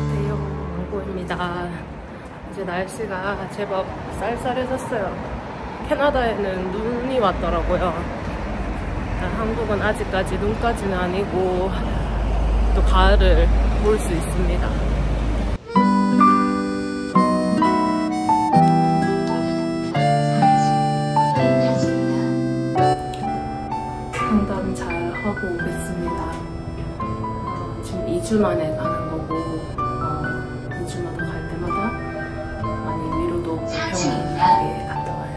대형 왕고입니다. 이제 날씨가 제법 쌀쌀해졌어요. 캐나다에는 눈이 왔더라고요. 한국은 아직까지 눈까지는 아니고 또 가을을 볼 수 있습니다. 상담 잘 하고 오겠습니다. 지금 2주 만에 가는 거고 2주마다 갈 때마다 많이 위로도 불편하게 갔다 와요.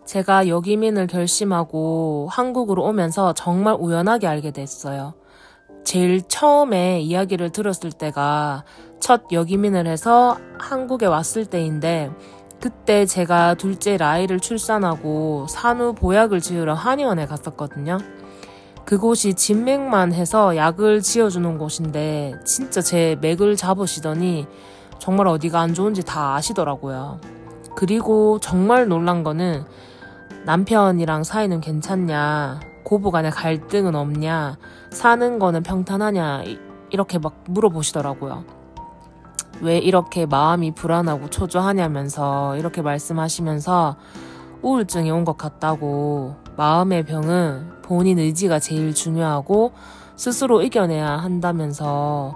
제가 여기민을 결심하고 한국으로 오면서 정말 우연하게 알게 됐어요. 제일 처음에 이야기를 들었을 때가 첫 여기민을 해서 한국에 왔을 때인데, 그때 제가 둘째 라이를 출산하고 산후 보약을 지으러 한의원에 갔었거든요. 그곳이 진맥만 해서 약을 지어주는 곳인데 진짜 제 맥을 잡으시더니 정말 어디가 안 좋은지 다 아시더라고요. 그리고 정말 놀란 거는 남편이랑 사이는 괜찮냐, 고부간에 갈등은 없냐, 사는 거는 평탄하냐, 이렇게 막 물어보시더라고요. 왜 이렇게 마음이 불안하고 초조하냐면서 이렇게 말씀하시면서 우울증이 온 것 같다고, 마음의 병은 본인 의지가 제일 중요하고 스스로 이겨내야 한다면서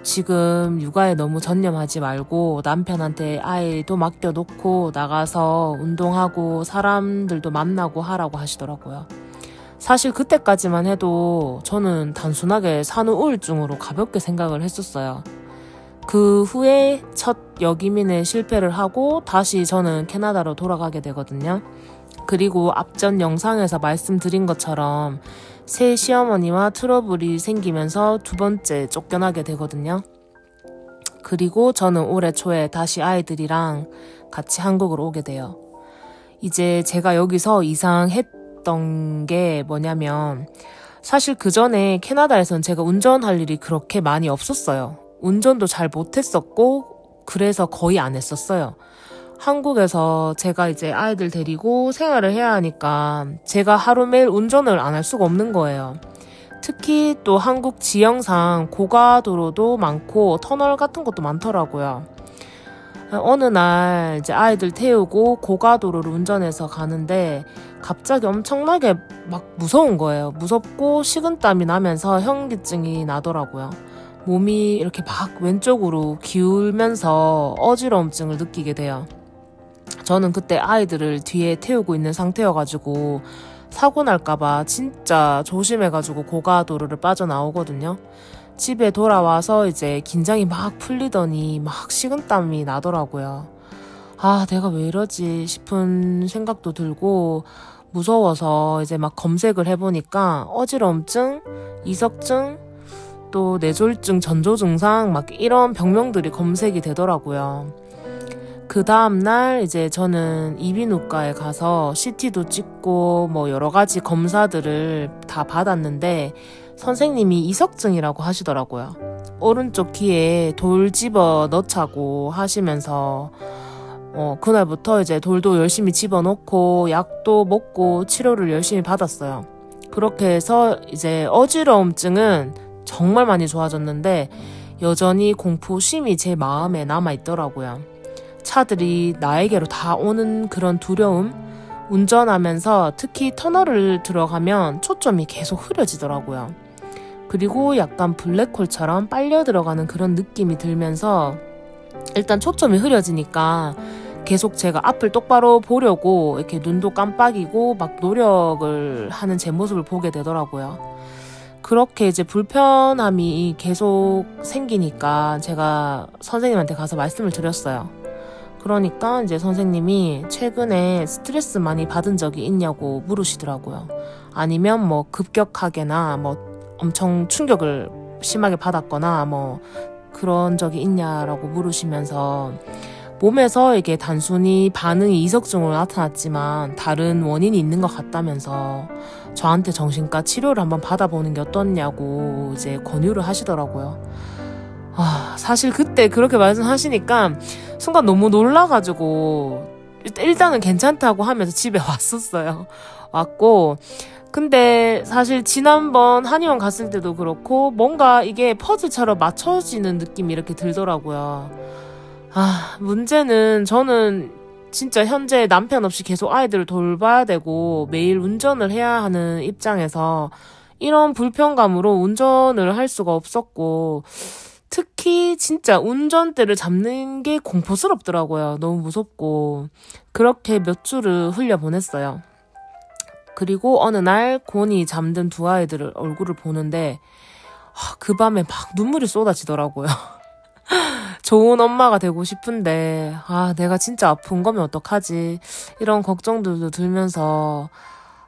지금 육아에 너무 전념하지 말고 남편한테 아이도 맡겨놓고 나가서 운동하고 사람들도 만나고 하라고 하시더라고요. 사실 그때까지만 해도 저는 단순하게 산후 우울증으로 가볍게 생각을 했었어요. 그 후에 첫 여기민에 실패를 하고 다시 저는 캐나다로 돌아가게 되거든요. 그리고 앞전 영상에서 말씀드린 것처럼 새 시어머니와 트러블이 생기면서 두 번째 쫓겨나게 되거든요. 그리고 저는 올해 초에 다시 아이들이랑 같이 한국으로 오게 돼요. 이제 제가 여기서 이상했던 게 뭐냐면, 사실 그 전에 캐나다에선 제가 운전할 일이 그렇게 많이 없었어요. 운전도 잘 못했었고 그래서 거의 안 했었어요. 한국에서 제가 이제 아이들 데리고 생활을 해야 하니까 제가 하루 매일 운전을 안 할 수가 없는 거예요. 특히 또 한국 지형상 고가도로도 많고 터널 같은 것도 많더라고요. 어느 날 이제 아이들 태우고 고가도로를 운전해서 가는데 갑자기 엄청나게 막 무서운 거예요. 무섭고 식은땀이 나면서 현기증이 나더라고요. 몸이 이렇게 막 왼쪽으로 기울면서 어지러움증을 느끼게 돼요. 저는 그때 아이들을 뒤에 태우고 있는 상태여가지고 사고 날까봐 진짜 조심해가지고 고가도로를 빠져나오거든요. 집에 돌아와서 이제 긴장이 막 풀리더니 막 식은땀이 나더라고요. 아, 내가 왜 이러지 싶은 생각도 들고 무서워서 이제 막 검색을 해보니까 어지러움증, 이석증, 또 뇌졸중, 전조 증상 막 이런 병명들이 검색이 되더라고요. 그 다음날 이제 저는 이비인후과에 가서 CT도 찍고 뭐 여러 가지 검사들을 다 받았는데 선생님이 이석증이라고 하시더라고요. 오른쪽 귀에 돌 집어 넣자고 하시면서 그날부터 이제 돌도 열심히 집어넣고 약도 먹고 치료를 열심히 받았어요. 그렇게 해서 이제 어지러움증은 정말 많이 좋아졌는데 여전히 공포심이 제 마음에 남아있더라고요. 차들이 나에게로 다 오는 그런 두려움, 운전하면서 특히 터널을 들어가면 초점이 계속 흐려지더라고요. 그리고 약간 블랙홀처럼 빨려 들어가는 그런 느낌이 들면서 일단 초점이 흐려지니까 계속 제가 앞을 똑바로 보려고 이렇게 눈도 깜빡이고 막 노력을 하는 제 모습을 보게 되더라고요. 그렇게 이제 불편함이 계속 생기니까 제가 선생님한테 가서 말씀을 드렸어요. 그러니까 이제 선생님이 최근에 스트레스 많이 받은 적이 있냐고 물으시더라고요. 아니면 뭐 급격하게나 뭐 엄청 충격을 심하게 받았거나 뭐 그런 적이 있냐라고 물으시면서 몸에서 이게 단순히 반응이 이석증으로 나타났지만 다른 원인이 있는 것 같다면서 저한테 정신과 치료를 한번 받아보는 게 어떻냐고 이제 권유를 하시더라고요. 사실 그때 그렇게 말씀하시니까 순간 너무 놀라가지고 일단은 괜찮다고 하면서 집에 왔고 근데 사실 지난번 한의원 갔을 때도 그렇고 뭔가 이게 퍼즐처럼 맞춰지는 느낌이 이렇게 들더라고요. 문제는 저는 진짜 현재 남편 없이 계속 아이들을 돌봐야 되고 매일 운전을 해야 하는 입장에서 이런 불편감으로 운전을 할 수가 없었고 특히 진짜 운전대를 잡는 게 공포스럽더라고요. 너무 무섭고 그렇게 몇 주를 흘려보냈어요. 그리고 어느 날 곤히 잠든 두 아이들을 얼굴을 보는데 그 밤에 막 눈물이 쏟아지더라고요. 좋은 엄마가 되고 싶은데 내가 진짜 아픈 거면 어떡하지 이런 걱정들도 들면서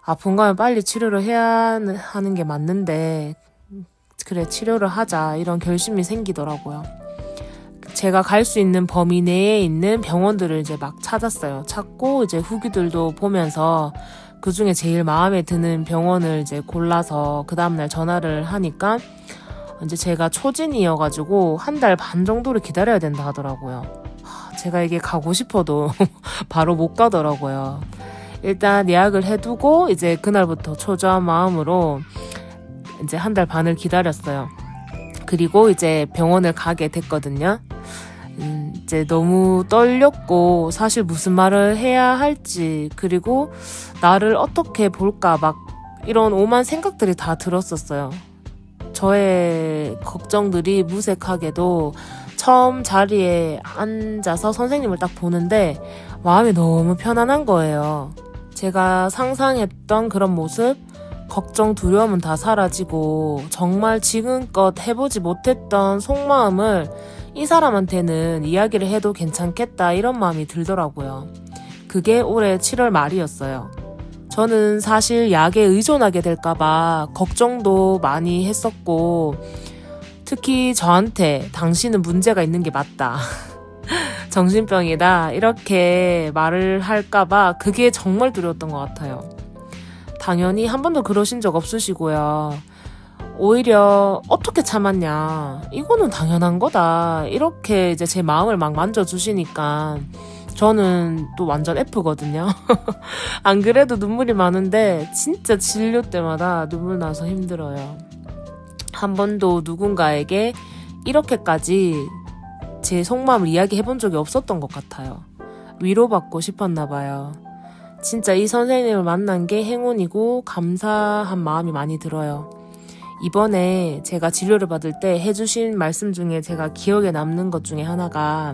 아픈 거면 빨리 치료를 해야 하는 게 맞는데 그래 치료를 하자 이런 결심이 생기더라고요. 제가 갈 수 있는 범위 내에 있는 병원들을 이제 막 찾고 이제 후기들도 보면서 그 중에 제일 마음에 드는 병원을 이제 골라서 그 다음날 전화를 하니까 이제 제가 초진이어가지고 1달 반 정도를 기다려야 된다 하더라고요. 제가 이게 가고 싶어도 바로 못 가더라고요. 일단 예약을 해두고 이제 그날부터 초조한 마음으로 이제 1달 반을 기다렸어요. 그리고 이제 병원을 가게 됐거든요. 이제 너무 떨렸고 사실 무슨 말을 해야 할지 그리고 나를 어떻게 볼까 막 이런 오만 생각들이 다 들었었어요. 저의 걱정들이 무색하게도 처음 자리에 앉아서 선생님을 딱 보는데 마음이 너무 편안한 거예요. 제가 상상했던 그런 모습, 걱정, 두려움은 다 사라지고 정말 지금껏 해보지 못했던 속마음을 이 사람한테는 이야기를 해도 괜찮겠다 이런 마음이 들더라고요. 그게 올해 7월 말이었어요. 저는 사실 약에 의존하게 될까봐 걱정도 많이 했었고 특히 저한테 당신은 문제가 있는 게 맞다. 정신병이다. 이렇게 말을 할까봐 그게 정말 두려웠던 것 같아요. 당연히 한 번도 그러신 적 없으시고요. 오히려 어떻게 참았냐. 이거는 당연한 거다. 이렇게 이제 제 마음을 막 만져주시니까 저는 또 완전 F거든요. 안 그래도 눈물이 많은데 진짜 진료 때마다 눈물 나서 힘들어요. 한 번도 누군가에게 이렇게까지 제 속마음을 이야기해본 적이 없었던 것 같아요. 위로받고 싶었나 봐요. 진짜 이 선생님을 만난 게 행운이고 감사한 마음이 많이 들어요. 이번에 제가 진료를 받을 때 해주신 말씀 중에 제가 기억에 남는 것 중에 하나가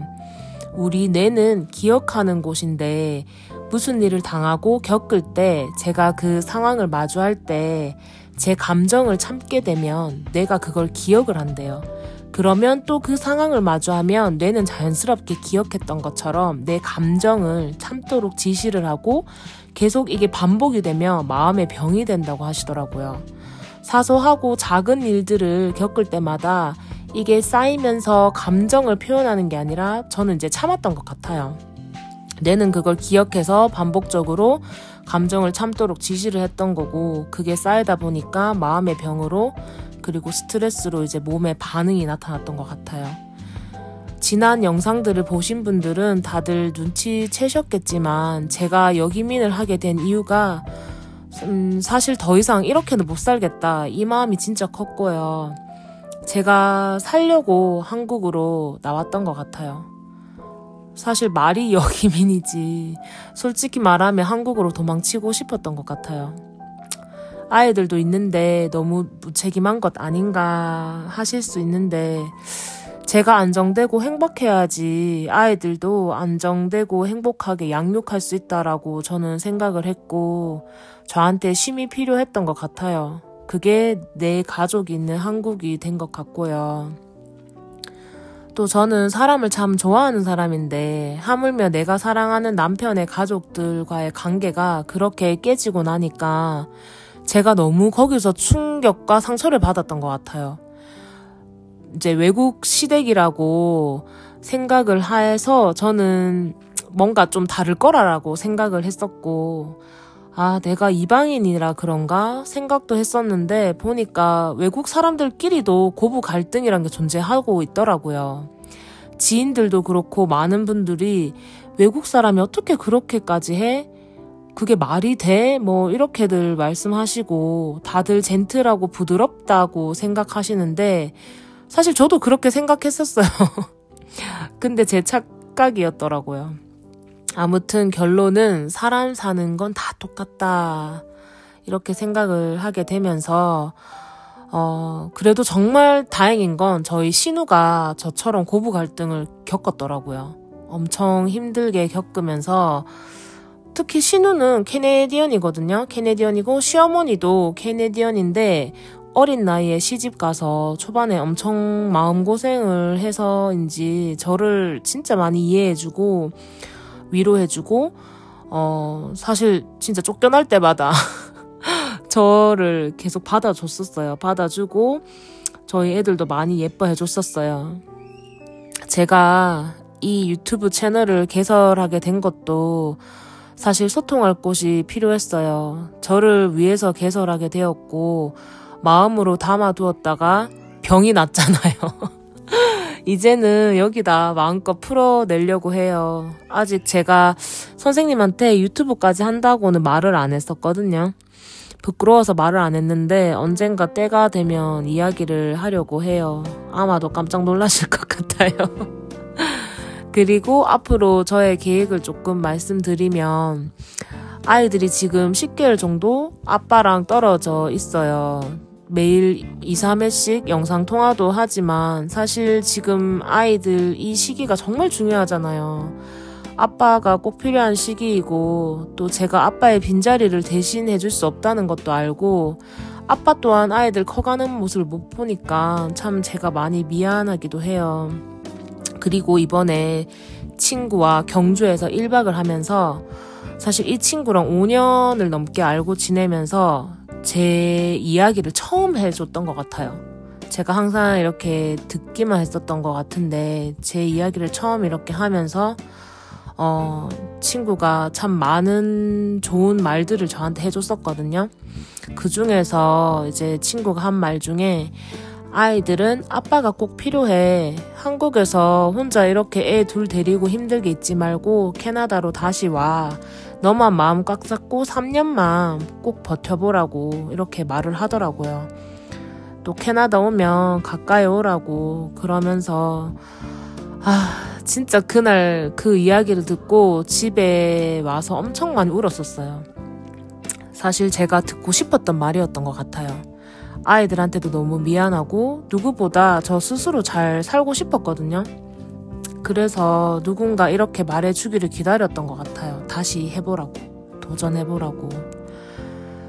우리 뇌는 기억하는 곳인데 무슨 일을 당하고 겪을 때 제가 그 상황을 마주할 때 제 감정을 참게 되면 뇌가 그걸 기억을 한대요. 그러면 또 그 상황을 마주하면 뇌는 자연스럽게 기억했던 것처럼 내 감정을 참도록 지시를 하고 계속 이게 반복이 되면 마음의 병이 된다고 하시더라고요. 사소하고 작은 일들을 겪을 때마다 이게 쌓이면서 감정을 표현하는 게 아니라 저는 이제 참았던 것 같아요. 뇌는 그걸 기억해서 반복적으로 감정을 참도록 지시를 했던 거고 그게 쌓이다 보니까 마음의 병으로 그리고 스트레스로 이제 몸에 반응이 나타났던 것 같아요. 지난 영상들을 보신 분들은 다들 눈치채셨겠지만 제가 여기민을 하게 된 이유가 사실 더 이상 이렇게는 못 살겠다 이 마음이 진짜 컸고요. 제가 살려고 한국으로 나왔던 것 같아요. 사실 말이 여기민이지 솔직히 말하면 한국으로 도망치고 싶었던 것 같아요. 아이들도 있는데 너무 무책임한 것 아닌가 하실 수 있는데 제가 안정되고 행복해야지 아이들도 안정되고 행복하게 양육할 수 있다라고 저는 생각을 했고 저한테 쉼이 필요했던 것 같아요. 그게 내 가족이 있는 한국이 된 것 같고요. 또 저는 사람을 참 좋아하는 사람인데 하물며 내가 사랑하는 남편의 가족들과의 관계가 그렇게 깨지고 나니까 제가 너무 거기서 충격과 상처를 받았던 것 같아요. 이제 외국 시댁이라고 생각을 해서 저는 뭔가 좀 다를 거라고 생각을 했었고 내가 이방인이라 그런가 생각도 했었는데 보니까 외국 사람들끼리도 고부 갈등이란 게 존재하고 있더라고요. 지인들도 그렇고 많은 분들이 외국 사람이 어떻게 그렇게까지 해? 그게 말이 돼? 뭐 이렇게들 말씀하시고 다들 젠틀하고 부드럽다고 생각하시는데 사실 저도 그렇게 생각했었어요. 근데 제 착각이었더라고요. 아무튼 결론은 사람 사는 건 다 똑같다. 이렇게 생각을 하게 되면서 그래도 정말 다행인 건 저희 신우가 저처럼 고부 갈등을 겪었더라고요. 엄청 힘들게 겪으면서 특히 신우는 캐네디언이거든요. 캐네디언이고 시어머니도 캐네디언인데 어린 나이에 시집 가서 초반에 엄청 마음고생을 해서인지 저를 진짜 많이 이해해주고 위로해주고 사실 진짜 쫓겨날 때마다 저를 계속 받아줬었어요. 받아주고 저희 애들도 많이 예뻐해줬었어요. 제가 이 유튜브 채널을 개설하게 된 것도 사실 소통할 곳이 필요했어요. 저를 위해서 개설하게 되었고 마음으로 담아두었다가 병이 났잖아요. 이제는 여기다 마음껏 풀어내려고 해요. 아직 제가 선생님한테 유튜브까지 한다고는 말을 안 했었거든요. 부끄러워서 말을 안 했는데 언젠가 때가 되면 이야기를 하려고 해요. 아마도 깜짝 놀라실 것 같아요. 그리고 앞으로 저의 계획을 조금 말씀드리면 아이들이 지금 10개월 정도 아빠랑 떨어져 있어요. 매일 2, 3회씩 영상통화도 하지만 사실 지금 아이들 이 시기가 정말 중요하잖아요. 아빠가 꼭 필요한 시기이고 또 제가 아빠의 빈자리를 대신해 줄 수 없다는 것도 알고 아빠 또한 아이들 커가는 모습을 못 보니까 참 제가 많이 미안하기도 해요. 그리고 이번에 친구와 경주에서 1박을 하면서 사실 이 친구랑 5년을 넘게 알고 지내면서 제 이야기를 처음 해줬던 것 같아요. 제가 항상 이렇게 듣기만 했었던 것 같은데 제 이야기를 처음 이렇게 하면서 친구가 참 많은 좋은 말들을 저한테 해줬었거든요. 그 중에서 이제 친구가 한 말 중에 아이들은 아빠가 꼭 필요해. 한국에서 혼자 이렇게 애 둘 데리고 힘들게 있지 말고 캐나다로 다시 와. 너만 마음 꽉 잡고 3년만 꼭 버텨보라고 이렇게 말을 하더라고요. 또 캐나다 오면 가까이 오라고 그러면서 진짜 그날 그 이야기를 듣고 집에 와서 엄청 많이 울었었어요. 사실 제가 듣고 싶었던 말이었던 것 같아요. 아이들한테도 너무 미안하고 누구보다 저 스스로 잘 살고 싶었거든요. 그래서 누군가 이렇게 말해주기를 기다렸던 것 같아요. 다시 해보라고, 도전해보라고.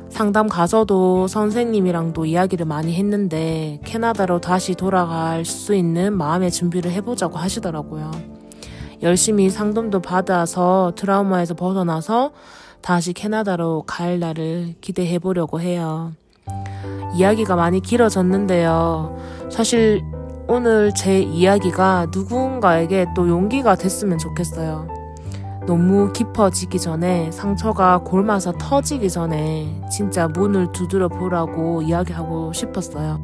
상담 가서도 선생님이랑도 이야기를 많이 했는데 캐나다로 다시 돌아갈 수 있는 마음의 준비를 해보자고 하시더라고요. 열심히 상담도 받아서 트라우마에서 벗어나서 다시 캐나다로 갈 날을 기대해보려고 해요. 이야기가 많이 길어졌는데요. 사실 오늘 제 이야기가 누군가에게 또 용기가 됐으면 좋겠어요. 너무 깊어지기 전에 상처가 골마서 터지기 전에 진짜 문을 두드려 보라고 이야기하고 싶었어요.